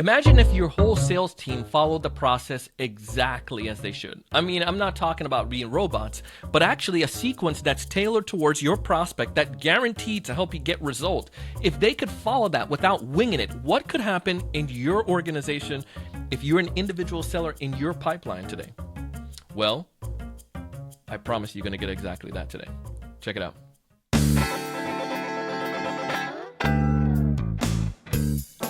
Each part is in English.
Imagine if your whole sales team followed the process exactly as they should. I mean, I'm not talking about being robots, but actually a sequence that's tailored towards your prospect that guaranteed to help you get result. If they could follow that without winging it, what could happen in your organization if you're an individual seller in your pipeline today? Well, I promise you're going to get exactly that today. Check it out.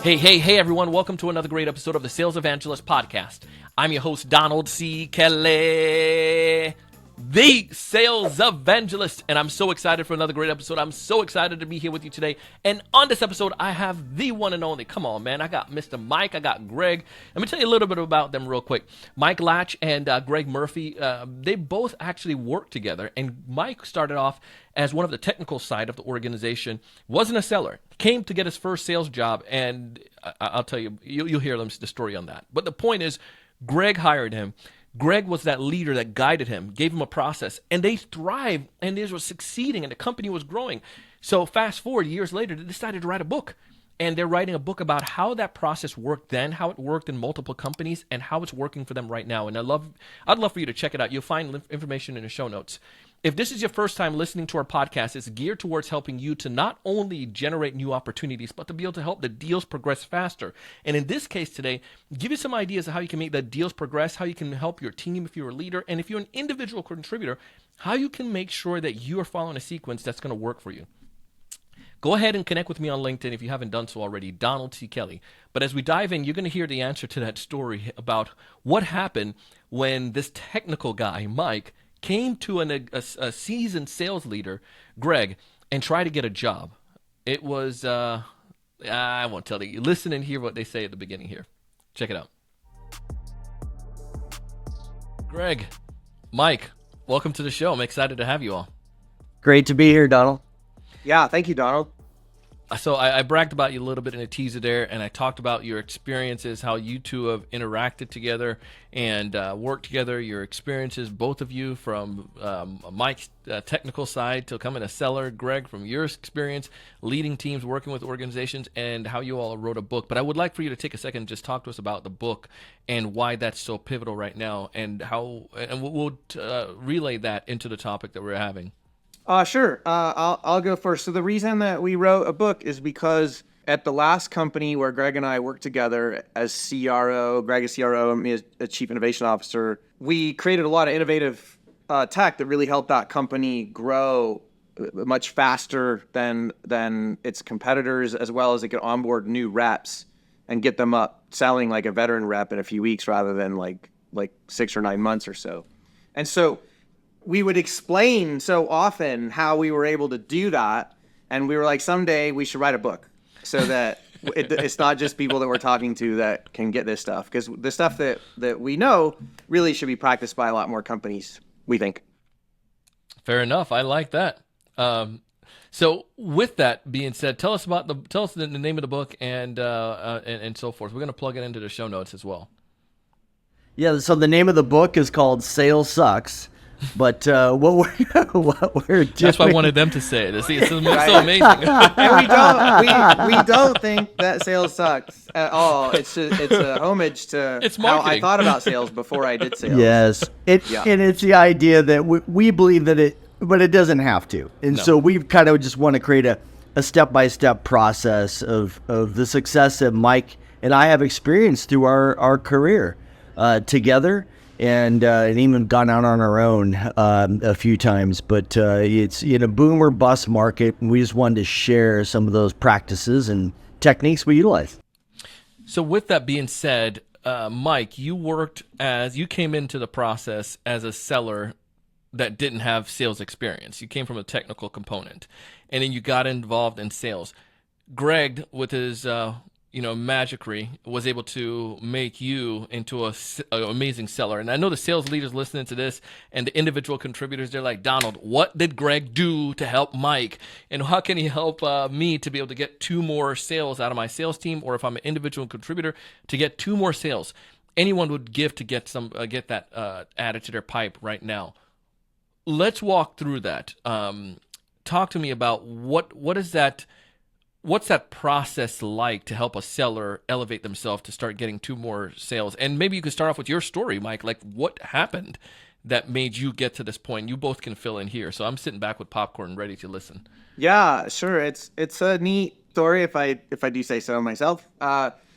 Hey, everyone. Welcome to another great episode of the Sales Evangelist Podcast. I'm your host, Donald C. Kelly, the Sales Evangelist, and I'm so excited for another great episode. I'm so excited to be here with you today. And on this episode, I have the one and only, come on, man, I got Mr. Mike, I got Greg. Let me tell you a little bit about them real quick. Mike Latch and Greg Murphy, they both actually work together, and Mike started off as one of the technical side of the organization, wasn't a seller, came to get his first sales job, and I'll tell you, you'll hear the story on that. But the point is, Greg hired him. Greg was that leader that guided him, gave him a process, and they thrived, and they were succeeding, and the company was growing. So fast forward, years later, they decided to write a book, and they're writing a book about how that process worked then, how it worked in multiple companies, and how it's working for them right now. And I'd love for you to check it out. You'll find information in the show notes. If this is your first time listening to our podcast, it's geared towards helping you to not only generate new opportunities, but to be able to help the deals progress faster. And in this case today, give you some ideas of how you can make the deals progress, how you can help your team if you're a leader, and if you're an individual contributor, how you can make sure that you are following a sequence that's going to work for you. Go ahead and connect with me on LinkedIn if you haven't done so already, Donald C. Kelly. But as we dive in, you're going to hear the answer to that story about what happened when this technical guy, Mike, came to a seasoned sales leader, Greg, and tried to get a job. It was, I won't tell you. Listen and hear what they say at the beginning here. Check it out. Greg, Mike, welcome to the show. I'm excited to have you all. Great to be here, Donald. Yeah, thank you, Donald. So I bragged about you a little bit in a teaser there, and I talked about your experiences, how you two have interacted together and worked together, your experiences, both of you, from Mike's technical side to becoming a seller, Greg, from your experience, leading teams, working with organizations, and how you all wrote a book. But I would like for you to take a second and just talk to us about the book and why that's so pivotal right now, and how, and we'll relay that into the topic that we're having. Sure. I'll go first. So the reason that we wrote a book is because at the last company where Greg and I worked together as CRO, Greg is CRO and me as a Chief Innovation Officer, we created a lot of innovative tech that really helped that company grow much faster than its competitors, as well as it could onboard new reps and get them up selling like a veteran rep in a few weeks rather than like 6 or 9 months or so. And so we would explain so often how we were able to do that, and we were like, someday we should write a book so that it's not just people that we're talking to that can get this stuff, because the stuff that we know really should be practiced by a lot more companies, we think. Fair enough. I like that. So with that being said, tell us the name of the book and so forth. We're going to plug it into the show notes as well. Yeah, so the name of the book is called Sales Sucks. But what we're doing... That's why I wanted them to say it. See, it's so amazing. And we don't think that sales sucks at all. It's a homage to how I thought about sales before I did sales. Yes, and it's the idea that we believe that but it doesn't have to. And so we kind of just want to create a step-by-step process of the success that Mike and I have experienced through our career together. And even gone out on our own a few times. But it's in a boom or bust market, and we just wanted to share some of those practices and techniques we utilize. So with that being said, Mike, you came into the process as a seller that didn't have sales experience. You came from a technical component, and then you got involved in sales. Greg, with his magicry, was able to make you into an amazing seller. And I know the sales leaders listening to this and the individual contributors, they're like, Donald, what did Greg do to help Mike? And how can he help me to be able to get 2 more sales out of my sales team? Or if I'm an individual contributor, to get 2 more sales. Anyone would give to get that added to their pipe right now. Let's walk through that. Talk to me about what is that What's that process like to help a seller elevate themselves to start getting 2 more sales? And maybe you could start off with your story, Mike. Like, what happened that made you get to this point? You both can fill in here. So I'm sitting back with popcorn ready to listen. Yeah, sure. It's a neat story if I do say so myself.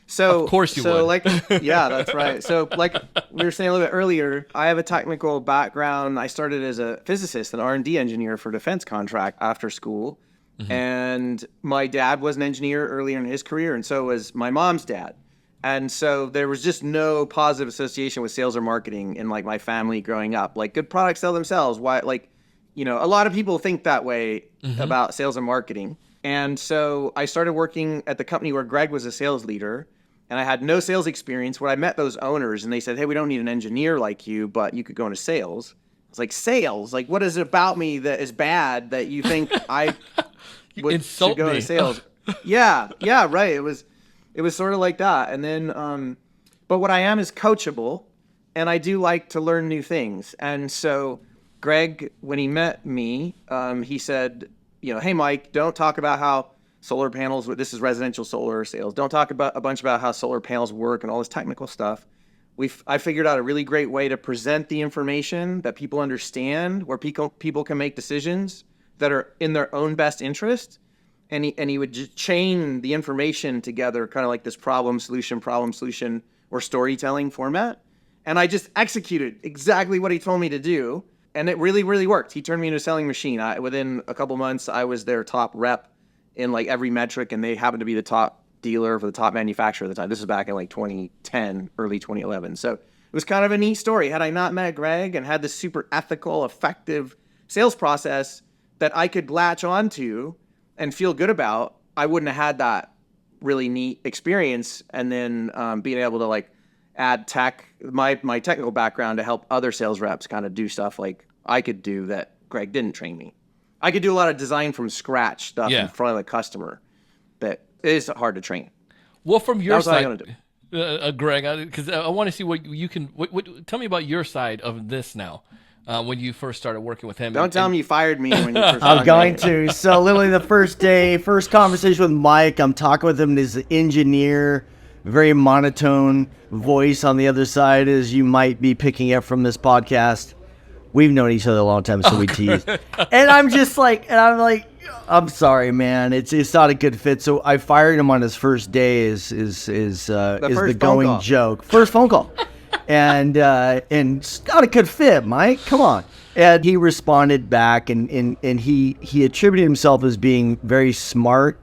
So of course you would. Like, yeah, that's right. So like we were saying a little bit earlier, I have a technical background. I started as a physicist, an R&D engineer for defense contract after school. And my dad was an engineer earlier in his career, and so was my mom's dad. And so there was just no positive association with sales or marketing in like my family growing up. Like, good products sell themselves. Why? Like, a lot of people think that way about sales and marketing. And so I started working at the company where Gregg was a sales leader, and I had no sales experience. When I met those owners, and they said, "Hey, we don't need an engineer like you, but you could go into sales." I was like, "Sales? Like, what is it about me that is bad that you think I should go into sales?" Yeah, right. It was sort of like that. And then, but what I am is coachable, and I do like to learn new things. And so Gregg, when he met me, he said, "Hey, Mike, don't talk about how solar panels, this is residential solar sales. Don't talk about a bunch about how solar panels work and all this technical stuff. I figured out a really great way to present the information that people understand, where people can make decisions that are in their own best interest." And he would just chain the information together, kind of like this problem solution, or storytelling format. And I just executed exactly what he told me to do. And it really, really worked. He turned me into a selling machine. Within a couple months, I was their top rep in like every metric, and they happened to be the top dealer for the top manufacturer at the time. This was back in like 2010, early 2011. So it was kind of a neat story. Had I not met Gregg and had this super ethical, effective sales process that I could latch onto and feel good about, I wouldn't have had that really neat experience. And then being able to like add my technical background to help other sales reps kind of do stuff like I could do that Gregg didn't train me. I could do a lot of design from scratch stuff in front of the customer that is hard to train. Well, from your side, Gregg, because I want to see what you can. Tell me about your side of this now. When you first started working with him. Don't tell him you fired me when you first started. I'm going to. So literally the first conversation with Mike, I'm talking with him as an engineer, very monotone voice on the other side, as you might be picking up from this podcast. We've known each other a long time, so we tease. And I'm like, I'm sorry, man. It's not a good fit. So I fired him on his first day is the going joke. First phone call. And it's not a good fit, Mike. Come on. And he responded back, and he attributed himself as being very smart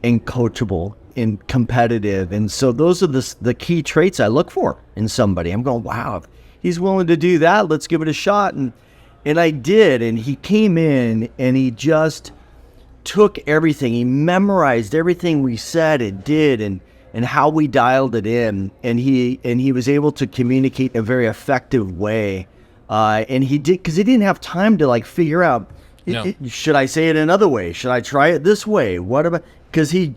and coachable and competitive. And so those are the key traits I look for in somebody. I'm going, wow, if he's willing to do that, let's give it a shot. And I did. And he came in and he just took everything. He memorized everything we said and did, and how we dialed it in, and he was able to communicate in a very effective way, and he did, because he didn't have time to like figure out, should I say it another way? Should I try it this way? What about? Because he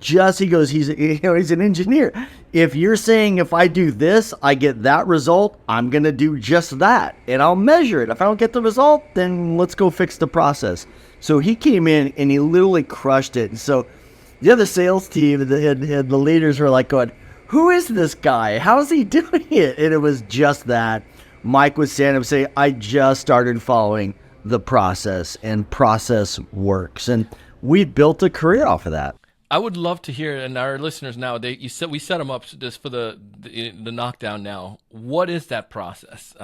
goes, he's an engineer. If you're saying if I do this, I get that result, I'm gonna do just that, and I'll measure it. If I don't get the result, then let's go fix the process. So he came in and he literally crushed it. And so the other sales team and the leaders were like going, who is this guy? How's he doing it? And it was just that. Mike would stand up and say, I just started following the process, and process works. And we built a career off of that. I would love to hear, and our listeners now, we set them up just for the knockdown now. What is that process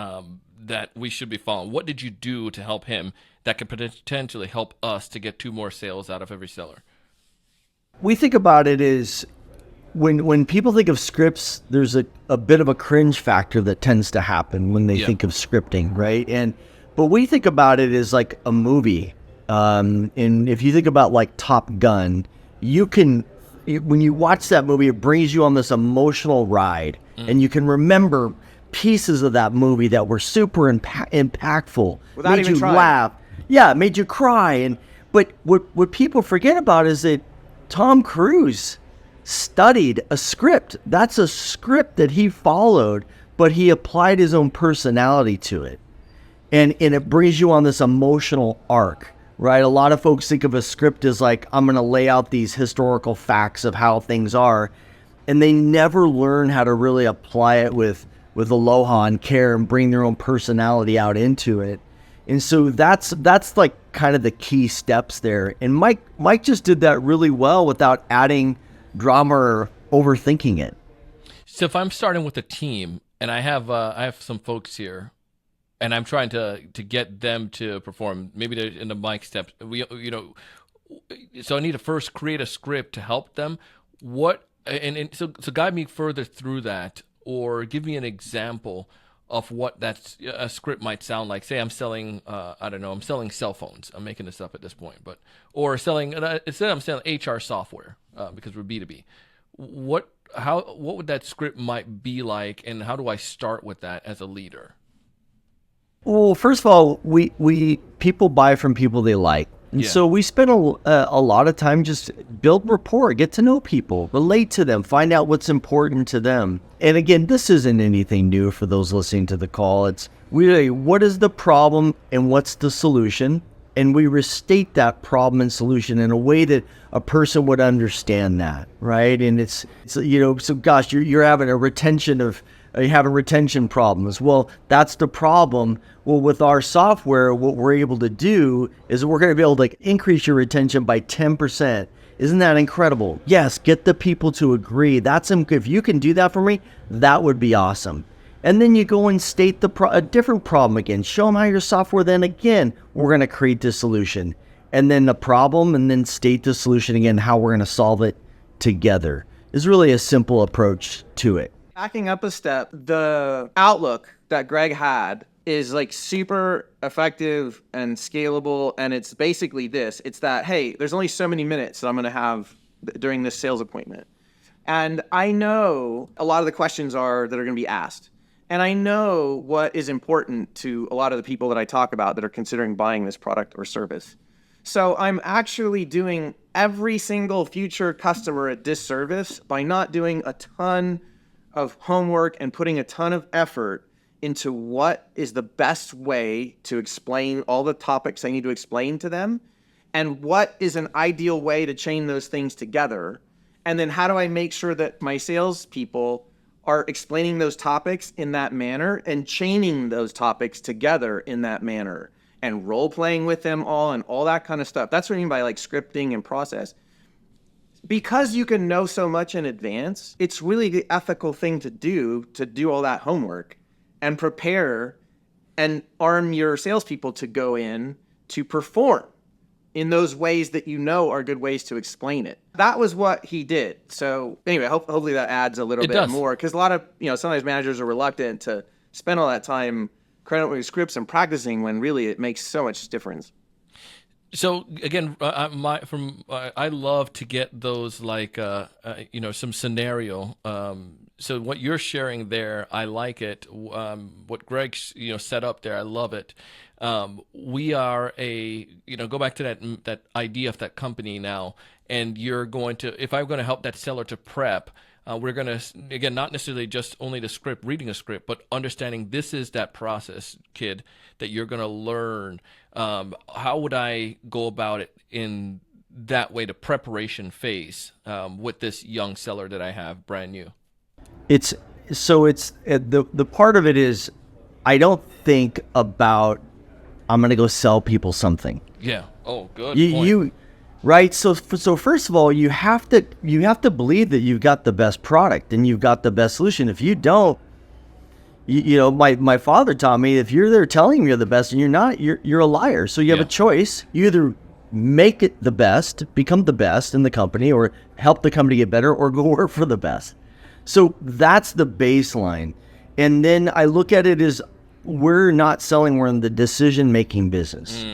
that we should be following? What did you do to help him that could potentially help us to get 2 more sales out of every seller? We think about it as when people think of scripts, there's a bit of a cringe factor that tends to happen when they think of scripting, right? But we think about it as like a movie. And if you think about like Top Gun, when you watch that movie, it brings you on this emotional ride, and you can remember pieces of that movie that were super impactful, without made even you trying. Laugh, made you cry. But what people forget about is that Tom Cruise studied a script. That's a script that he followed, but he applied his own personality to it. And it brings you on this emotional arc right? A lot of folks think of a script as like, I'm going to lay out these historical facts of how things are, and they never learn how to really apply it with aloha and care and bring their own personality out into it. And so that's like kind of the key steps there. And Mike just did that really well without adding drama or overthinking it. So if I'm starting with a team and I have some folks here, and I'm trying to get them to perform, maybe they're in the Mike steps. So I need to first create a script to help them. So guide me further through that, or give me an example of what a script might sound like. Say I'm selling, I'm selling cell phones. I'm making this up at this point, or selling. Instead, I'm selling HR software because we're B2B. What would that script might be like, and how do I start with that as a leader? Well, first of all, we people buy from people they like. And so we spend a lot of time just build rapport, get to know people, relate to them, find out what's important to them. And again, this isn't anything new for those listening to the call. It's really, what is the problem and what's the solution? And we restate that problem and solution in a way that a person would understand that, right? And it's so gosh, you're having retention problems. Well, that's the problem. Well, with our software, what we're able to do is we're going to be able to increase your retention by 10%. Isn't that incredible? Yes, get the people to agree. If you can do that for me, that would be awesome. And then you go and state a different problem again. Show them how your software, then again, we're going to create the solution. And then the problem, and then state the solution again, how we're going to solve it together. Is really a simple approach to it. Backing up a step, the outlook that Gregg had is like super effective and scalable. And it's basically this. It's that, hey, there's only so many minutes that I'm going to have during this sales appointment. And I know a lot of the questions that are going to be asked. And I know what is important to a lot of the people that I talk about that are considering buying this product or service. So I'm actually doing every single future customer a disservice by not doing a ton of homework and putting a ton of effort into what is the best way to explain all the topics I need to explain to them, and what is an ideal way to chain those things together. And then how do I make sure that my salespeople are explaining those topics in that manner and chaining those topics together in that manner and role playing with them all and all that kind of stuff. That's what I mean by like scripting and process. Because you can know so much in advance, it's really the ethical thing to do all that homework and prepare and arm your salespeople to go in to perform in those ways that you know are good ways to explain it. That was what he did. So anyway, hopefully that adds a little bit more, because a lot of, sometimes managers are reluctant to spend all that time crediting scripts and practicing when really it makes so much difference. So again, I love to get those some scenario. So what you're sharing there, I like it. What Gregg set up there, I love it. We are go back to that idea of that company now, and you're going to, if I'm going to help that seller to prep, we're going to, again, not necessarily just only the script, reading a script, but understanding this is that process, kid, that you're going to learn. How would I go about it in that way, the preparation phase with this young seller that I have brand new? It's the part of it is, I don't think about, I'm going to go sell people something. Yeah. Oh, good point. Right. So first of all, you have to believe that you've got the best product and you've got the best solution. If you don't, my father taught me, if you're there telling me you're the best and you're not, you're a liar. So you have a choice. You either make it the best, become the best in the company, or help the company get better, or go work for the best. So that's the baseline. And then I look at it as, we're not selling, we're in the decision-making business.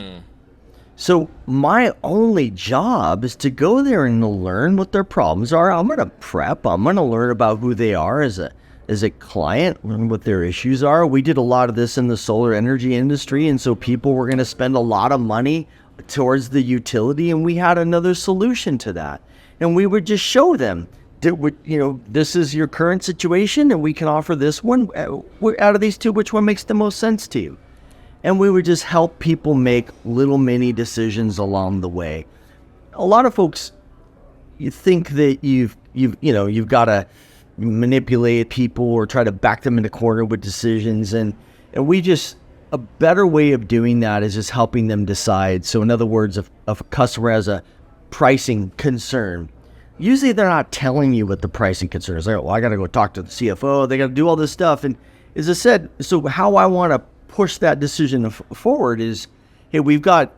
So my only job is to go there and to learn what their problems are. I'm going to prep. I'm going to learn about who they are as a client, learn what their issues are. We did a lot of this in the solar energy industry, and so people were going to spend a lot of money towards the utility, and we had another solution to that. And we would just show them, this is your current situation, and we can offer this one. Out of these two, which one makes the most sense to you? and we would just help people make little mini decisions along the way. A lot of folks, you think that you've got to manipulate people or try to back them in a corner with decisions, and we just, a better way of doing that is just helping them decide. So in other words, if a customer has a pricing concern, usually they're not telling you what the pricing concern is. Like, well, I got to go talk to the CFO. They got to do all this stuff. And as I said, so how I want to push that decision forward is, hey, we've got,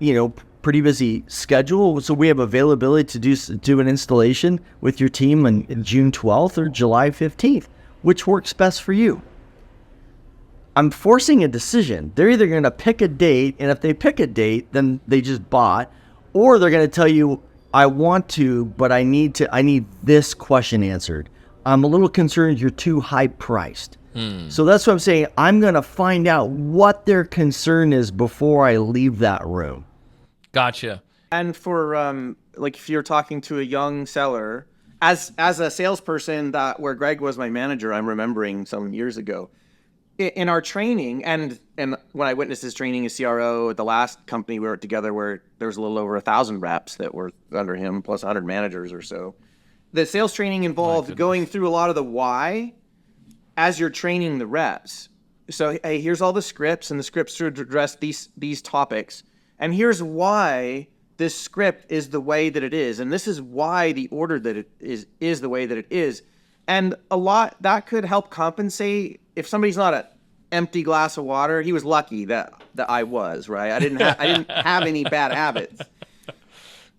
pretty busy schedule. So we have availability to do an installation with your team on June 12th or July 15th, which works best for you. I'm forcing a decision. They're either going to pick a date, and if they pick a date, then they just bought, or they're going to tell you, I want to, but I need this question answered. I'm a little concerned you're too high priced. So that's what I'm saying. I'm going to find out what their concern is before I leave that room. Gotcha. And for if you're talking to a young seller, as a salesperson where Gregg was my manager, I'm remembering some years ago, in our training, and when I witnessed his training as CRO at the last company we worked together, where there was a little over 1,000 reps that were under him, plus 100 managers or so, the sales training involved going through a lot of the why as you're training the reps. So, hey, here's all the scripts, and the scripts should address these topics, and here's why this script is the way that it is, and this is why the order that it is the way that it is. And a lot that could help compensate if somebody's not an empty glass of water. He was lucky that I was, right. I didn't have any bad habits.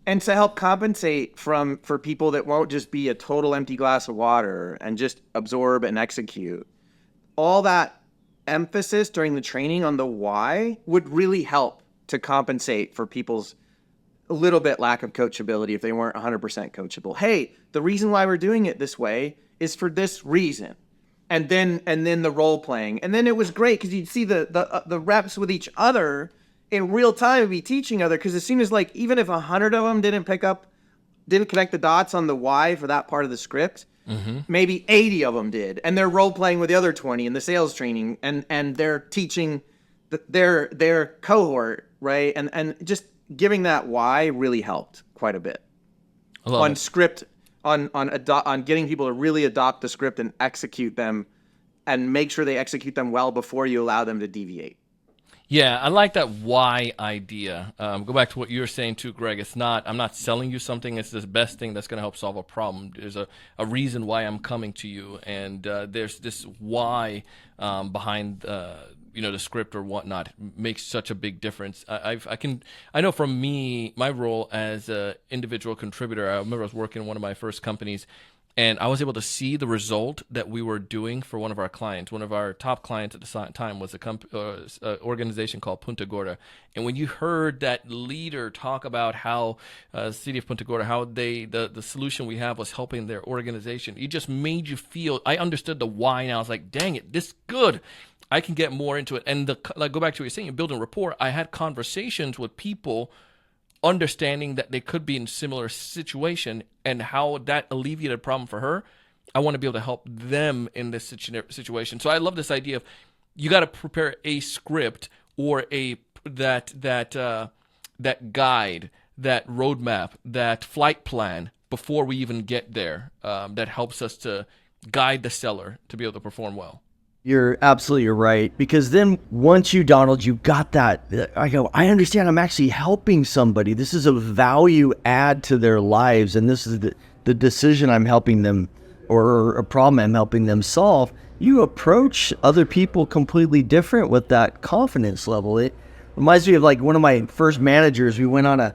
And to help compensate for people that won't just be a total empty glass of water and just absorb and execute, all that emphasis during the training on the why would really help to compensate for people's a little bit lack of coachability if they weren't 100% coachable. Hey, the reason why we're doing it this way is for this reason. And then the role playing. And then it was great because you'd see the reps with each other in real time and be teaching other, because as soon as, even if 100 of them didn't connect the dots on the why for that part of the script, maybe 80 of them did. And they're role playing with the other 20 in the sales training, and they're teaching their cohort, right? And just giving that why really helped quite a bit on script, on getting people to really adopt the script and execute them, and make sure they execute them well before you allow them to deviate. Yeah, I like that why idea. Go back to what you were saying too, Gregg. I'm not selling you something. It's the best thing that's going to help solve a problem. There's a reason why I'm coming to you, and there's this why behind the script or whatnot makes such a big difference. I know from me, my role as an individual contributor, I remember I was working in one of my first companies, and I was able to see the result that we were doing for one of our clients. One of our top clients at the time was an organization called Punta Gorda. And when you heard that leader talk about how city of Punta Gorda, how the solution we have was helping their organization, it just made you feel, I understood the why now. I was like, dang it, this good. I can get more into it. And go back to what you're saying, you're building rapport. I had conversations with people understanding that they could be in a similar situation and how that alleviated a problem for her. I want to be able to help them in this situation. So I love this idea of you got to prepare a script or that guide, that roadmap, that flight plan before we even get there. That helps us to guide the seller to be able to perform well. You're absolutely right, because then once Donald, you got that, I understand I'm actually helping somebody. This is a value add to their lives, and this is the decision I'm helping them, or a problem I'm helping them solve. You approach other people completely different with that confidence level. It reminds me of one of my first managers. We went on a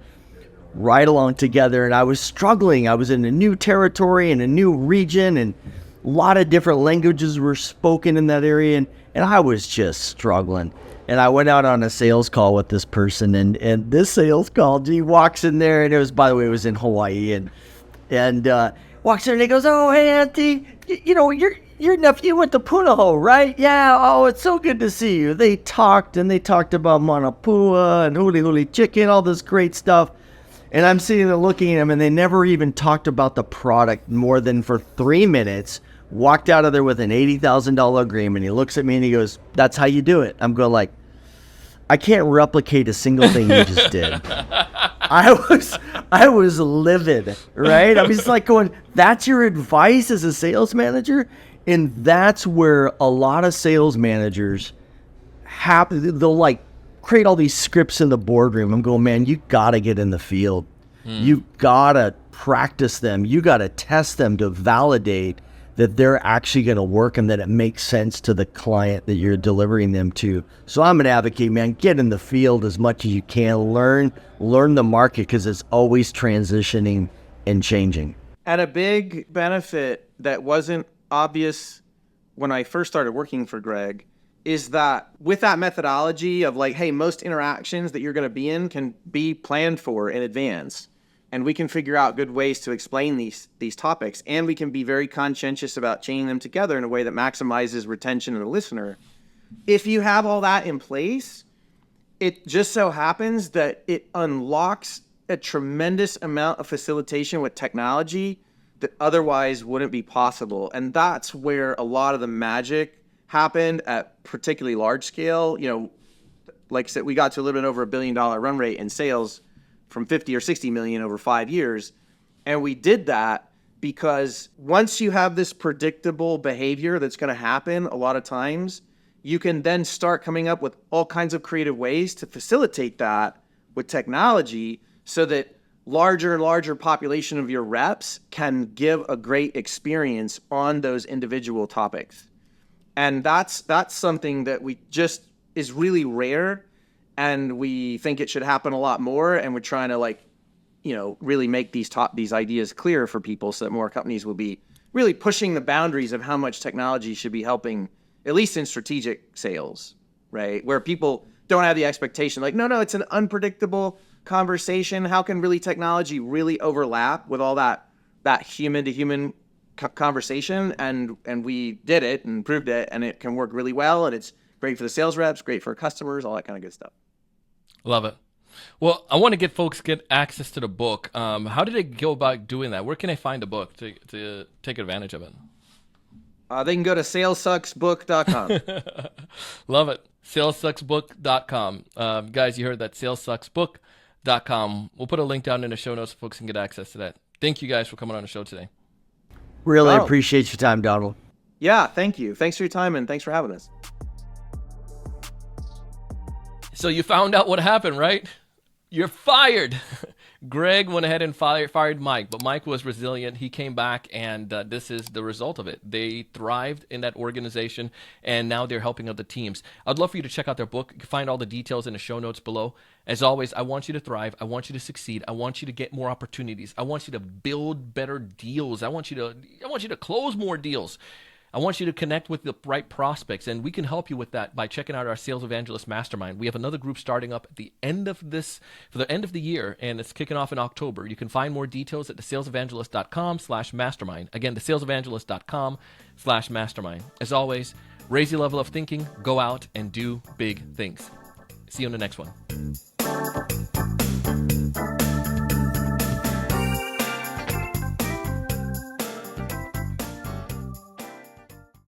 ride along together, and I was struggling. I was in a new territory, in a new region, and a lot of different languages were spoken in that area, and I was just struggling. And I went out on a sales call with this person, and this sales call, he walks in there, and it was in Hawaii, and walks in and he goes, "Oh, hey, Auntie, your nephew went to Punahou, right? Yeah, oh, it's so good to see you." They talked about Manapua and huli huli chicken, all this great stuff. And I'm sitting there looking at them, and they never even talked about the product more than for 3 minutes. Walked out of there with an $80,000 agreement. He looks at me and he goes, "That's how you do it." I'm going I can't replicate a single thing you just did. I was livid, right? I was like going, that's your advice as a sales manager? And that's where a lot of sales managers they'll like create all these scripts in the boardroom. I'm going, man, you got to get in the field. You got to practice them. You got to test them to validate that they're actually going to work and that it makes sense to the client that you're delivering them to. So I'm an advocate, man, get in the field as much as you can. Learn the market because it's always transitioning and changing. And a big benefit that wasn't obvious when I first started working for Gregg is that with that methodology of like, hey, most interactions that you're going to be in can be planned for in advance. And we can figure out good ways to explain these topics. And we can be very conscientious about chaining them together in a way that maximizes retention of the listener. If you have all that in place, it just so happens that it unlocks a tremendous amount of facilitation with technology that otherwise wouldn't be possible. And that's where a lot of the magic happened at particularly large scale. You know, like I said, we got to a little bit over $1 billion run rate in sales from 50 or 60 million over 5 years. And we did that because once you have this predictable behavior that's going to happen a lot of times, you can then start coming up with all kinds of creative ways to facilitate that with technology so that larger and larger population of your reps can give a great experience on those individual topics. And that's something that we just is really rare. And we think it should happen a lot more. And we're trying to really make these ideas clear for people so that more companies will be really pushing the boundaries of how much technology should be helping, at least in strategic sales, right? Where people don't have the expectation like, no, it's an unpredictable conversation. How can really technology really overlap with all that human to human conversation? And we did it and proved it, and it can work really well. And it's great for the sales reps, great for customers, all that kind of good stuff. Love it. Well, I want to get folks get access to the book. How did they go about doing that? Where can they find the book to take advantage of it? They can go to salessucksbook.com. Love it. Salessucksbook.com. Guys, you heard that, salessucksbook.com. We'll put a link down in the show notes so folks can get access to that. Thank you guys for coming on the show today. Really appreciate your time, Donald. Yeah, thank you. Thanks for your time, and thanks for having us. So you found out what happened, right? You're fired. Gregg went ahead and fired Mike, but Mike was resilient. He came back, and this is the result of it. They thrived in that organization, and now they're helping other teams. I'd love for you to check out their book. You can find all the details in the show notes below. As always, I want you to thrive. I want you to succeed. I want you to get more opportunities. I want you to build better deals. I want you to close more deals. I want you to connect with the right prospects, and we can help you with that by checking out our Sales Evangelist Mastermind. We have another group starting up at the end of for the end of the year, and it's kicking off in October. You can find more details at thesalesevangelist.com/mastermind. Again, thesalesevangelist.com/mastermind. As always, raise your level of thinking, go out and do big things. See you in the next one.